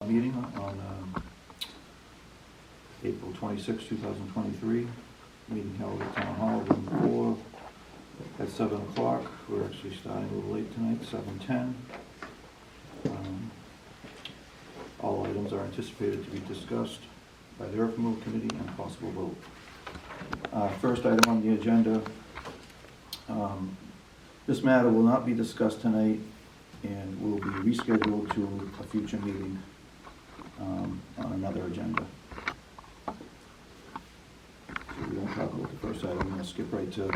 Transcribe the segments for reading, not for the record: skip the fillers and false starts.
meeting on April 26, 2023. Meeting held at Town Hall, room 4 at 7 o'clock. We're actually starting a little late tonight, 7:10. All items are anticipated to be discussed by the Earth Removal Committee and possible vote. First item on the agenda, this matter will not be discussed tonight and will be rescheduled to a future meeting on another agenda. So we won't talk about the first item. I'm going to skip right to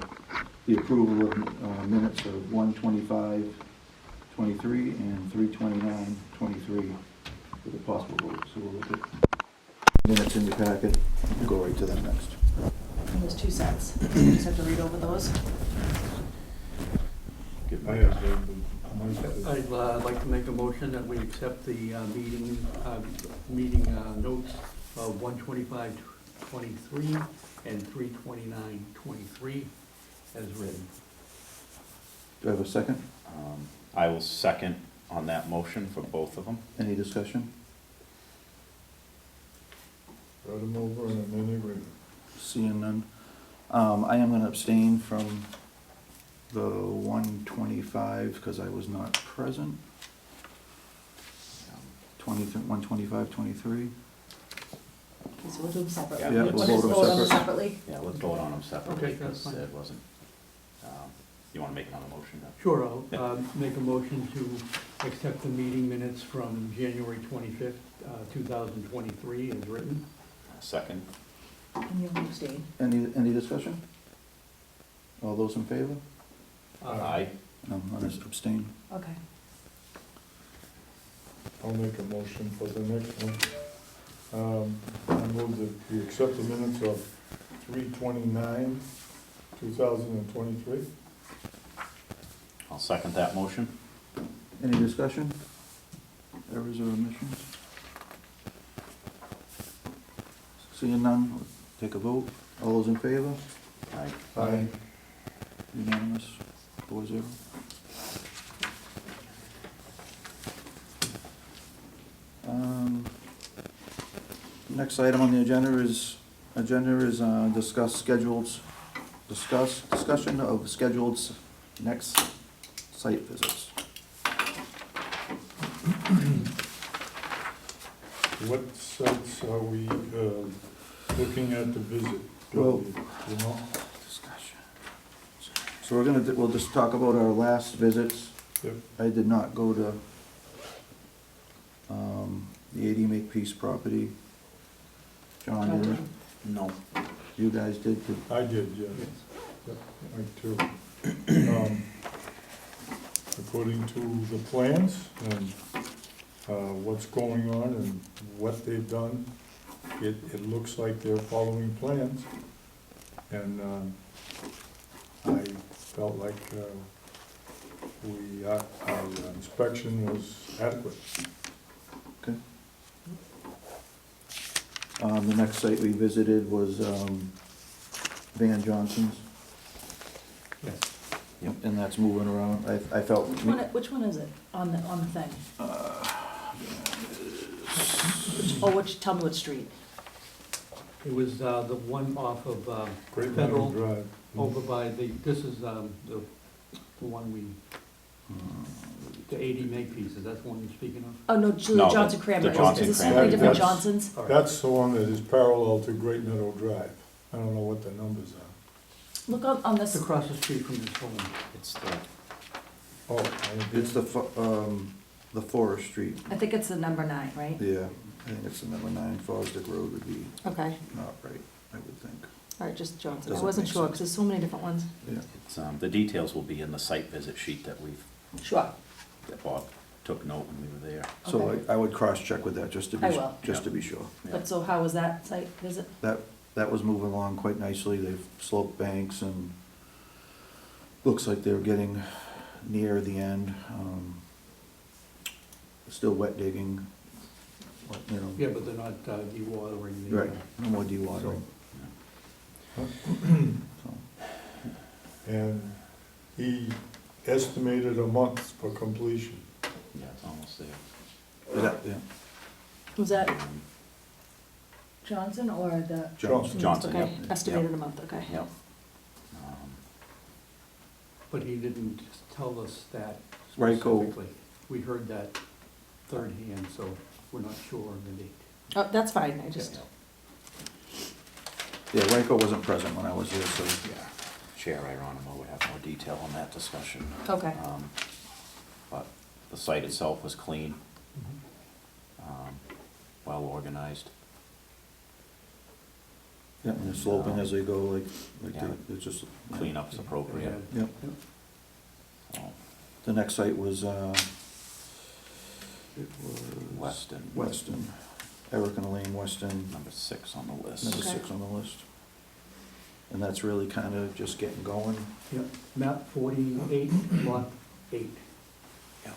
the approval of minutes of 1:25:23 and 3:29:23 with a possible vote. So we'll look at minutes in your packet and go right to them next. And there's 2 sets. You just have to read over those. I'd like to make a motion that we accept the meeting notes of 1:25:23 and 3:29:23 as written. Do I have a second? I will second on that motion for both of them. Any discussion? Read them over and I'm in agreement. Seeing none. I am going to abstain from the 125 because I was not present. 1:25:23. Okay, so we'll do them separately. Yeah, we'll We'll vote just them vote on them separate. separately. Yeah, let's vote on them separately Okay, that's because fine. it wasn't, you want to make another motion? Sure, I'll Yeah. make a motion to accept the meeting minutes from January 25th, 2023 as written. Second? And you'll abstain. Any discussion? All those in favor? Aye. No, I'm going to abstain. Okay. I'll make a motion for the next one. I move that we accept the minutes of 3/29/2023. I'll second that motion. Any discussion? Errors or omissions? Seeing none, we'll take a vote. All those in favor? Aye. Aye. Unanimous, 4-0. Next item on the agenda is discussion of scheduled next site visits. What sites are we looking at to visit? Well- You know? Discussion. So we'll just talk about our last visits. Yep. I did not go to the 80 Makepeace property. John, did you? No. You guys did? I did, yes. Yep, I too. According to the plans and what's going on and what they've done, it looks like they're following plans. And I felt like our inspection was adequate. Okay. The next site we visited was Van Johnson's, Yes. and that's moving around. I felt. Which one is it on the thing? Tell me what street. It was the one off of Great Meadow Federal, Drive. over by this is the one we, the 80 Makepeaces, that's the one you're speaking of? Oh, no, No, Julie Johnson the Cranberry. Johnson Is it so Cranberry. many different That's- Johnsons? All right. That's the one that is parallel to Great Meadow Drive. I don't know what the numbers are. Look on It's this, across the street from this home. It's the, Oh, It's the Forest Street. I think it's the number 9, right? Yeah, I think it's the number 9. Fosdick Road would be Okay, not right, I would think. all right, just Johnson. I Doesn't wasn't make sure, sense. because there's so many different ones. Yeah. it's, the details will be in the site visit sheet that Sure. that Bob took note when we were there. So Okay. I would cross-check with that just to be, I will. just to be sure. Yeah. But so how was that site visit? That was moving along quite nicely. They've sloped banks and looks like they're getting near the end. Still wet digging, you know. Yeah, but they're not dewatering the. Right, no more dewatering. So, And he estimated a month for completion. Yeah, it's almost there. but that, yeah. Was that Johnson or the? Johnson. Johnson, Okay, yep. estimated a month, okay. Yep. Um, But he didn't tell us that Ryko. specifically. We heard that third hand, so we're not sure on the date. Oh, that's fine, I just, Yeah, Ryko wasn't present when I was here, so. Yeah, Chair Ironimo would have more detail on that discussion. okay. But the site itself was clean, well organized. Yeah, and the sloping as they go, like Yeah. it's just. Cleanup's appropriate. Yep. So, The next site was, it was. Weston. Weston. Eric and Elaine Weston, Number 6 on the list. number Okay. 6 on the list. And that's really kind of just getting going. Yep, map 48, lot 8. Yep.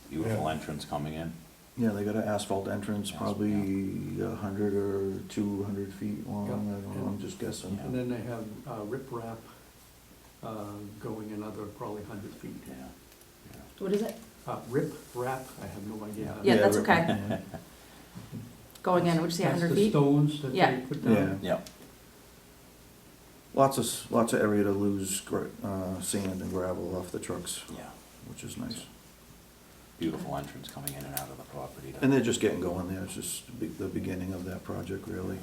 Beautiful entrance coming in. Yeah, they got an asphalt entrance, Yes, probably 100 or 200 feet long, Yep. I don't know, I'm just guessing. And then they have riprap going another probably 100 feet. Yeah. Yeah. What is it? Rip-rap, I have no idea. how to- Yeah, that's okay. Yeah. Going in, would you say That's 100 the feet? stones that Yeah. they put Yeah. down. Yep. Lots of area to lose sand and gravel off the trucks, Yeah. which is nice. Beautiful entrance coming in and out of the property. And they're just getting going there, it's just the beginning of that project, really.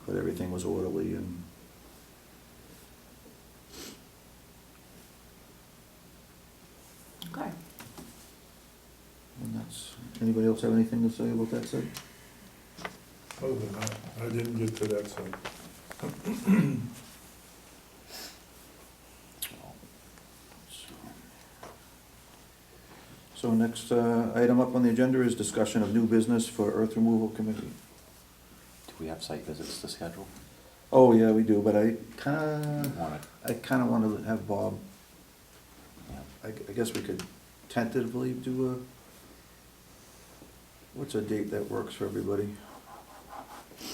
But everything was orderly and. Okay. And that's, anybody else have anything to say about that site? Other than that, I didn't get to that side. So next item up on the agenda is discussion of new business for earth removal committee. Do we have site visits to schedule? Oh, yeah, we do, but I kinda Want wanna have Bob, to, I guess we could tentatively do what's a date that works for everybody?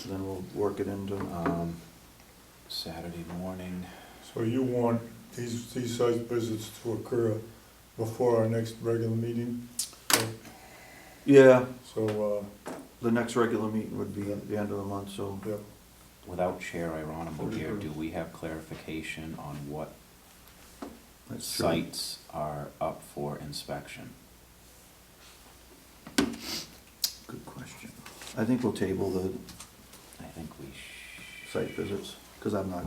Then we'll work it into, Saturday morning. So you want these site visits to occur before our next regular meeting? yeah, So, the next regular meeting would be at the end of the month, so. yep. Without Chair Ironimo here, do we have clarification on what That's true. sites are up for inspection? Good question. I think we'll table the I think we site visits, because I'm not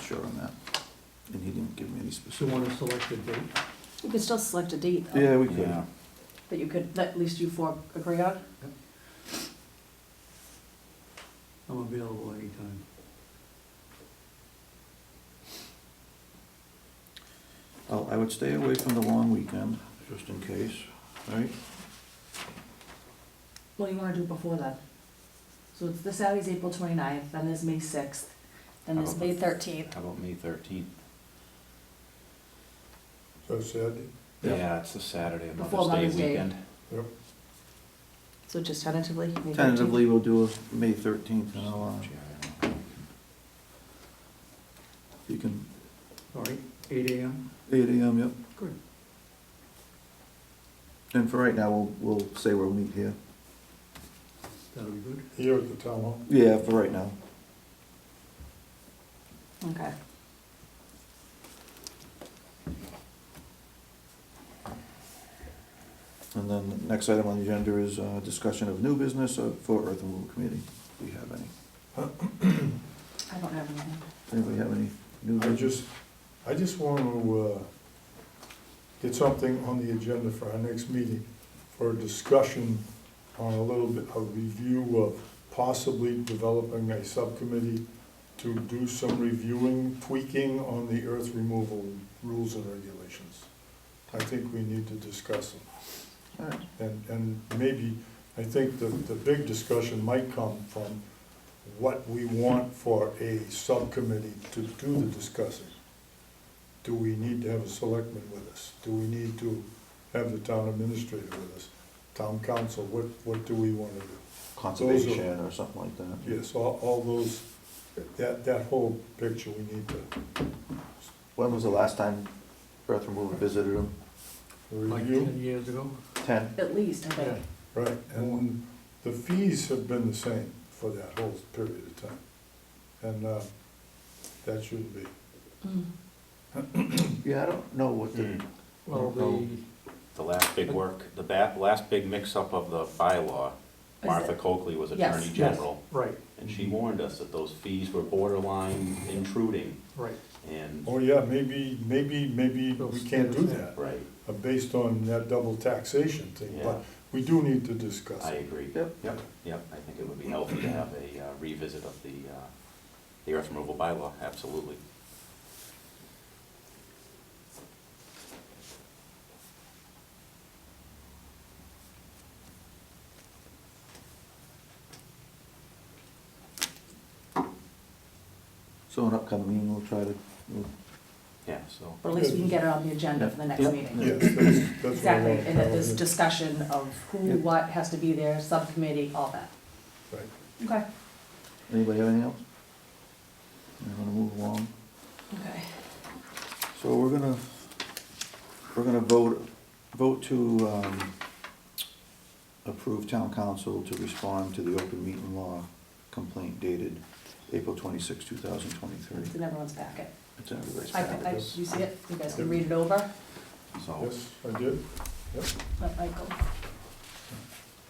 sure on that. And he didn't give me any So you specific. want to select a date? You could still select a date, though. Yeah, we could. Yeah, That you could, that at least you four agree on? I'm available anytime. I would stay away from the long weekend, just in case, right? What do you wanna do before that? So it's this Saturday's April 29th, then there's May 6th, then there's May 13th. how about May 13th? So Saturday? Yeah. Yeah, it's the Saturday of Before Mother's Day Mother's Day. weekend. Yep. So just tentatively, May 13th? Tentatively, we'll do a May 13th, and I'll, Chair Ironimo. you can, All right, 8 AM? 8 AM, yep. Good. And for right now, we'll say we'll meet here. That'll be good. Here at the town hall? Yeah, for right now. Okay. And then the next item on the agenda is discussion of new business for earth removal committee. Do we have any? I don't have anything. Anybody have any new business? I just want to get something on the agenda for our next meeting for a discussion on a little bit, a review of possibly developing a subcommittee to do some reviewing, tweaking on the earth removal rules and regulations. I think we need to discuss them. All right. And maybe, I think the big discussion might come from what we want for a subcommittee to do the discussing. Do we need to have a selectman with us? Do we need to have the town administrator with us? Town council, what do we want to do? Conservation or something like that. Yes, all those, that whole picture we need to, When was the last time earth removal visited them, Like Review, 10 years ago? 10. At least, I think. right, and the fees have been the same for that whole period of time. And, that shouldn't be. Mm. Yeah, I don't know what the, Well, Oh. The last big work, the last big mix-up of the bylaw, Is Martha it- Coakley was Yes. Attorney Yes. General, right, and she warned us that those fees were borderline intruding, right. and, Oh, yeah, maybe we can't do that, right, based on that double taxation thing, Yeah. but we do need to discuss I it. agree. Yep. Yep, I think it would be healthy to have a revisit of the earth removal bylaw, absolutely. so an upcoming meeting, we'll try to, Yeah, so, Or at least we can get it on the agenda for the next Yeah. meeting. Yes, that's what I Exactly, want. and that there's discussion of who, Yeah. what has to be there, subcommittee, all that. Right. Okay, anybody have anything else? We're gonna move along. okay. So we're gonna vote to, approve town council to respond to the open meeting law complaint dated April 26, 2023. It's in everyone's packet. It's in everybody's I, packet. you see it? You guys can read it over. so, Yes, I did. Yep. Let Michael.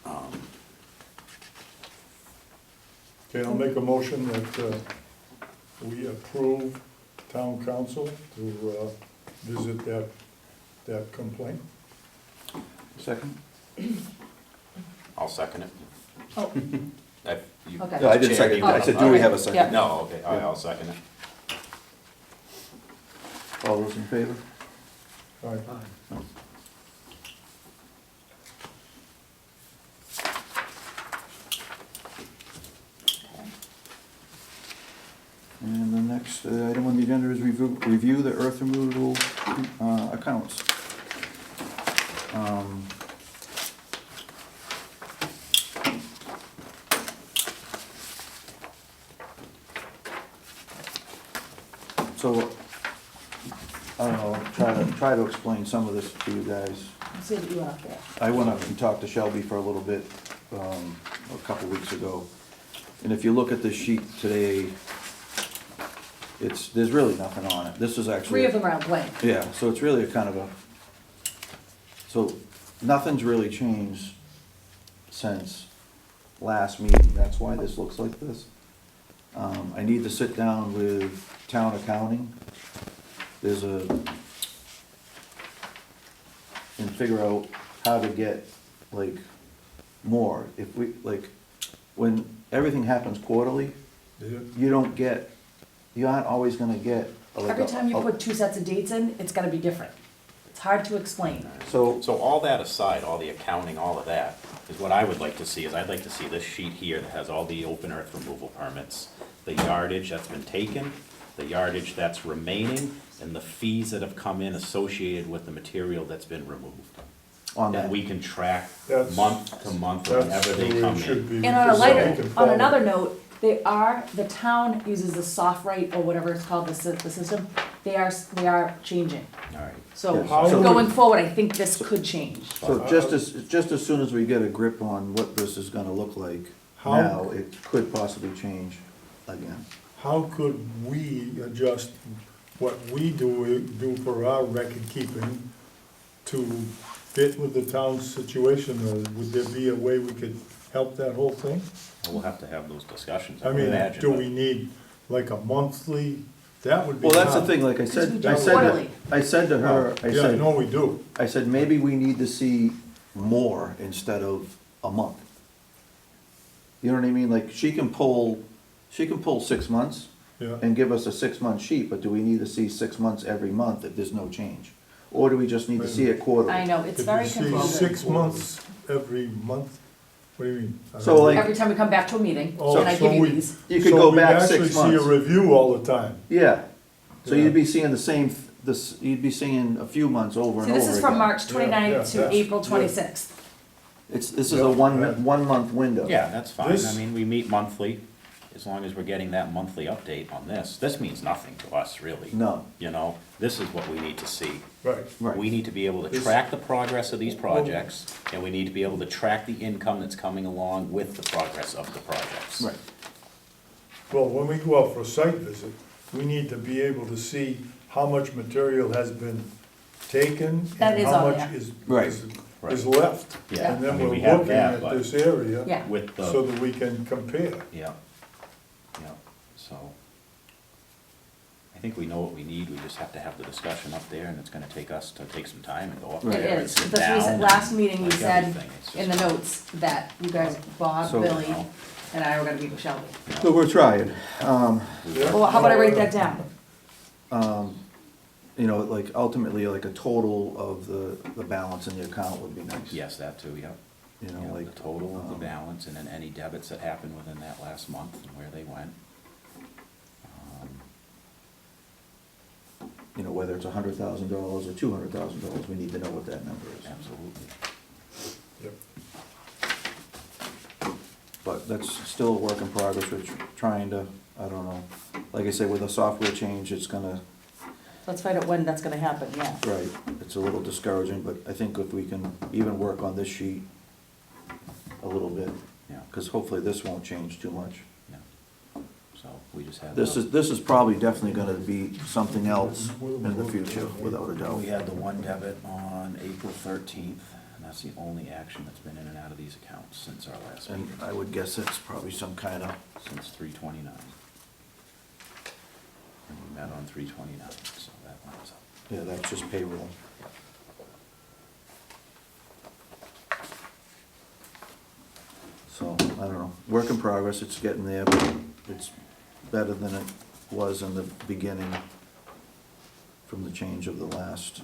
um, Okay, I'll make a motion that we approve town council to visit that complaint. Second? I'll second it. Oh, You- Okay. No, I didn't second, I said, do we have a Yeah. second? No, okay, all right, I'll second it. All those in favor? All right, Aye. okay. And the next item on the agenda is review the earth removal accounts. So, I don't know, try to explain some of this to you guys. Let's see what you went up there. I went up and talked to Shelby for a little bit, a couple weeks ago. And if you look at this sheet today, there's really nothing on it. This is actually. Three of them are blank. Yeah, so it's really a kind of a, so nothing's really changed since last meeting. That's why this looks like this. I need to sit down with town accounting. And figure out how to get, like, more. If we, like, when everything happens quarterly, yeah, you aren't always gonna get. like, Every time you a- put two sets of dates in, it's gotta be different. It's hard to explain. So, So all that aside, all the accounting, all of that, is what I would like to see, is I'd like to see this sheet here that has all the open earth removal permits, the yardage that's been taken, the yardage that's remaining, and the fees that have come in associated with the material that's been removed. on And that, we can track That's- month to month that's whenever the they way come it should in. be. And on a because lighter, they can on follow. another note, the town uses the soft rate or whatever it's called, the system, they are changing. All right. So Yeah. How would- going forward, I think this could change. so just as soon as we get a grip on what this is gonna look like How- now, it could possibly change again. How could we adjust what we do for our record keeping to fit with the town's situation? Or would there be a way we could help that whole thing? We'll have to have those discussions, I I would mean, imagine. do but- we need like a monthly, that would be. Well, that's the hard. thing, like I Because we said, do I said, quarterly. I said to her, I Yeah, I said, know we do. I said, maybe we need to see more instead of a month. You know what I mean? Like, she can pull 6 months Yeah. and give us a 6-month sheet, but do we need to see 6 months every month if there's no change? Or do we just need to see it quarterly? I know, it's If very you see confusing. 6 months every month, what do you mean? I So, don't- like- Every time we come back to a meeting, Oh, and I so give you we- these. You could go back 6 So we actually months. see a review all the time. Yeah, so Yeah. you'd be seeing the same, you'd be seeing a few months over and See, over this is again. from March Yeah, 29th yeah, to April yeah. 26th. This is Yeah, a yeah. 1 month window. Yeah, that's fine, I This- mean, we meet monthly, as long as we're getting that monthly update on this means nothing to us, really. No, You know, this is what we need to see. Right. right. We need to be able to This- track the progress of these projects, and we need to be able to track the income that's coming along with the progress of the projects. Right. Well, when we go out for a site visit, we need to be able to see how much material has been taken That and is how on much there. is, Right. is left. Yeah, And I then mean, we're we have looking that, at but this area Yeah. with so the, that we can compare. yeah, so. I think we know what we need, we just have to have the discussion up there, and it's gonna take us to take some time and go up Right. there It and is. sit That's what we down. said, and last meeting, we like said everything. It's in the just- notes that you guys, Bob, So- Billy, No. and I were gonna meet with Shelby. So we're trying. Yeah. Well, how about I write that down? You know, like ultimately, like a total of the balance in the account would be nice. Yes, that too, yep. You know, Yeah, like. the total of the um, balance, and then any debits that happened within that last month and where they went. You know, whether it's $100,000 or $200,000, we need to know what that number is. Absolutely. Yep. But that's still a work in progress, we're trying to, I don't know, like I say, with a software change, it's gonna, Let's find out when that's gonna happen, yeah. right, it's a little discouraging, but I think if we can even work on this sheet a little bit, Yeah, because hopefully this won't change too much. yeah. So we just had. This is probably definitely gonna be something else in the future, without a doubt. We had the one debit on April 13th, and that's the only action that's been in and out of these accounts since our last And meeting, I would guess it's probably some kind of, since 3/29. And we met on 3/29, so that lines up. yeah, that's just payroll. So, I don't know, work in progress, it's getting there, but it's better than it was in the beginning from the change of the last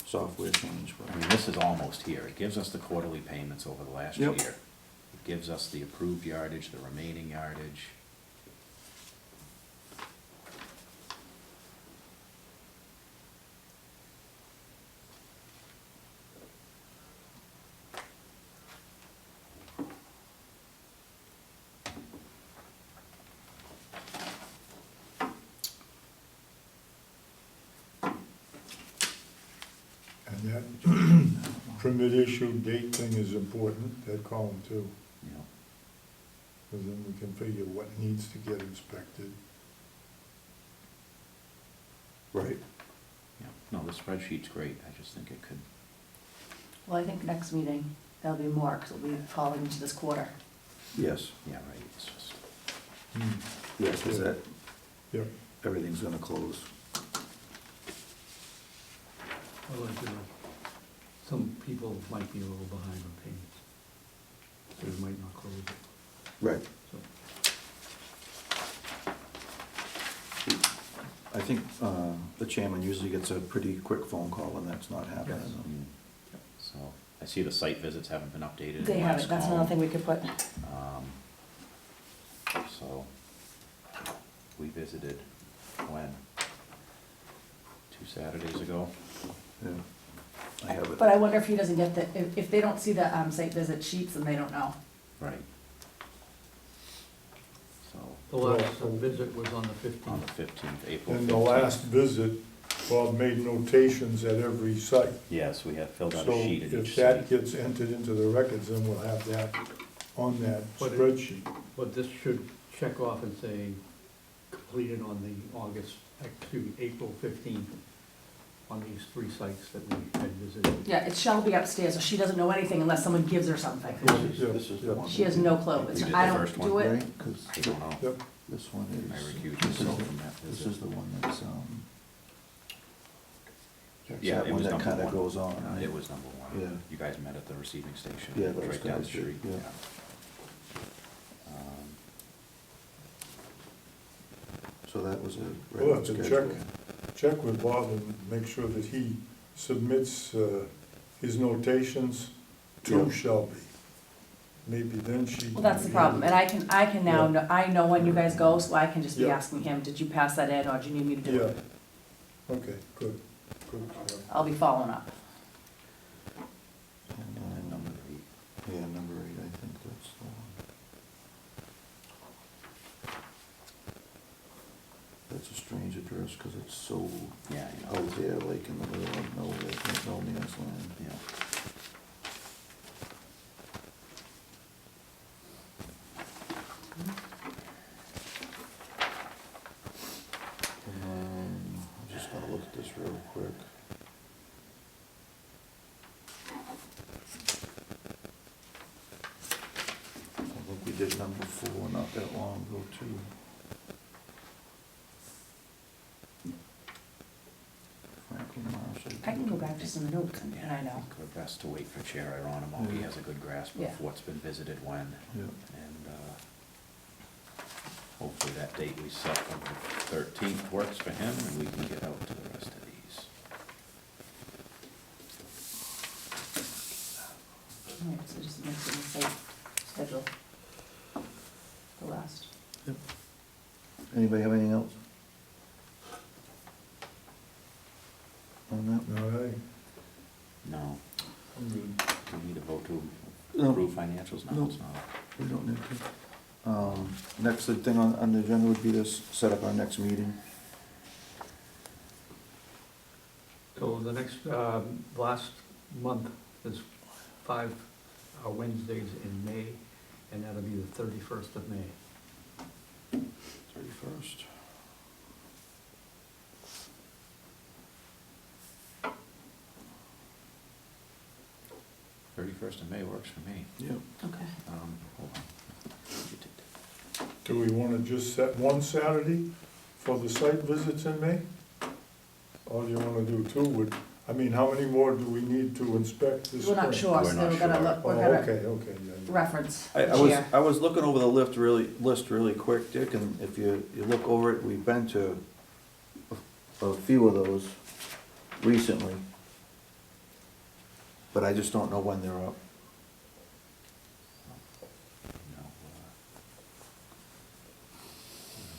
software change. I mean, this is almost here. It gives us the quarterly payments over the last year. Yep. It gives us the approved yardage, the remaining yardage. And that permit issue date thing is important, that column too, You know, because then we can figure what needs to get inspected. Right. yeah. No, the spreadsheet's great. I just think it could, Well, I think next meeting, there'll be more, because we'll be falling into this quarter. Yes, yeah, right, it's just, Hmm. yeah, because that, Yep. everything's gonna close. Well, like, some people might be a little behind on payments, so we might not close it, Right. so. I think the chairman usually gets a pretty quick phone call when that's not happening. Yes. mm. So, I see the site visits haven't been updated in They the have last it, that's column. another thing we could put. So, we visited, when? 2 Saturdays ago? Yeah. I have it. But I wonder if he doesn't get the, if they don't see the site visit sheets, then they don't know. Right. So, The last visit was on the on 15th. the 15th, April 15th. In the last visit, Bob made notations at every site. Yes, we had filled out So a sheet at if each that site. gets entered into the records, then we'll have that on that But it- spreadsheet. But this should check off and say completed on the April 15th on these 3 sites that we had visited. Yeah, it's Shelby upstairs, so she doesn't know anything unless someone gives her something. This is the one. She has no clue. It's, You did I the don't first one, do it. Right, because I don't know. Yep, this one I is, recuse this myself is, from that this visit. is the one that's, that's Yeah, that it one was that number kinda 1. goes on, right? It was number 1. Yeah. You guys met at the receiving station. Yeah, It was those right down the guys did, street. yeah. Um, So that was a we'll regular have to schedule. check with Bob and make sure that he submits his notations to Yeah. Shelby. Maybe then she. Well, that's the problem, and I can now, Yeah. I know when you guys go, so I can just be Yeah. asking him, did you pass that in, or do you need me to do Yeah, it? okay, good, good. I'll be following up. And, And then number 8. yeah, number 8, I think that's the one. this line. Yeah. I'm just gonna look at this real quick. I think we did number 4 not that long ago too. Franklin Marshall. I can go back to some notes and Yeah, I know. think we're best to wait for Chair Aronimo. He Yeah. has a good grasp Yeah. of what's been visited when. Yeah. And hopefully that date we set of the 13th works for him, and we can get out to the rest of these. Alright, so just make sure the site schedule. The last. Anybody have anything else? On that? All right, No, I'm good. do we need a vote to No. approve financials? No, No. it's not. We don't need to. Next thing on the agenda would be to set up our next meeting. So the next, last month is 5 Wednesdays in May, and that'll be the 31st of May. 31st. First of May works for me. Yep. Okay. Hold on. Do we wanna just set one Saturday for the site visits in May? Or do you wanna do 2? I mean, how many more do we need to inspect this We're spring? not sure, We're so not we're gonna sure. look, Oh, we're gonna okay, yeah. reference I each was, year. I was looking over the list really quick, Dick, and if you look over it, we've been to a few of those recently. But I just don't know when they're up. No,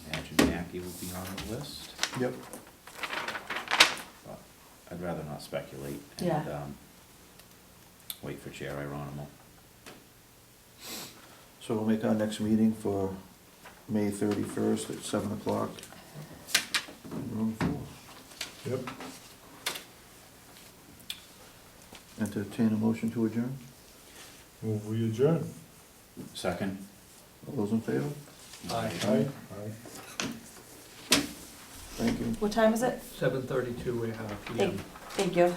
imagine Jackie would be on the list, Yep. but I'd rather not speculate Yeah. and wait for Chair Aronimo. So we'll make our next meeting for May 31st at 7 o'clock. in Room 4. Yep, Entertain a motion to adjourn. move we adjourn. Second? All those in favor? Aye. Aye. Thank you. What time is it? 7:32 PM. Thank you.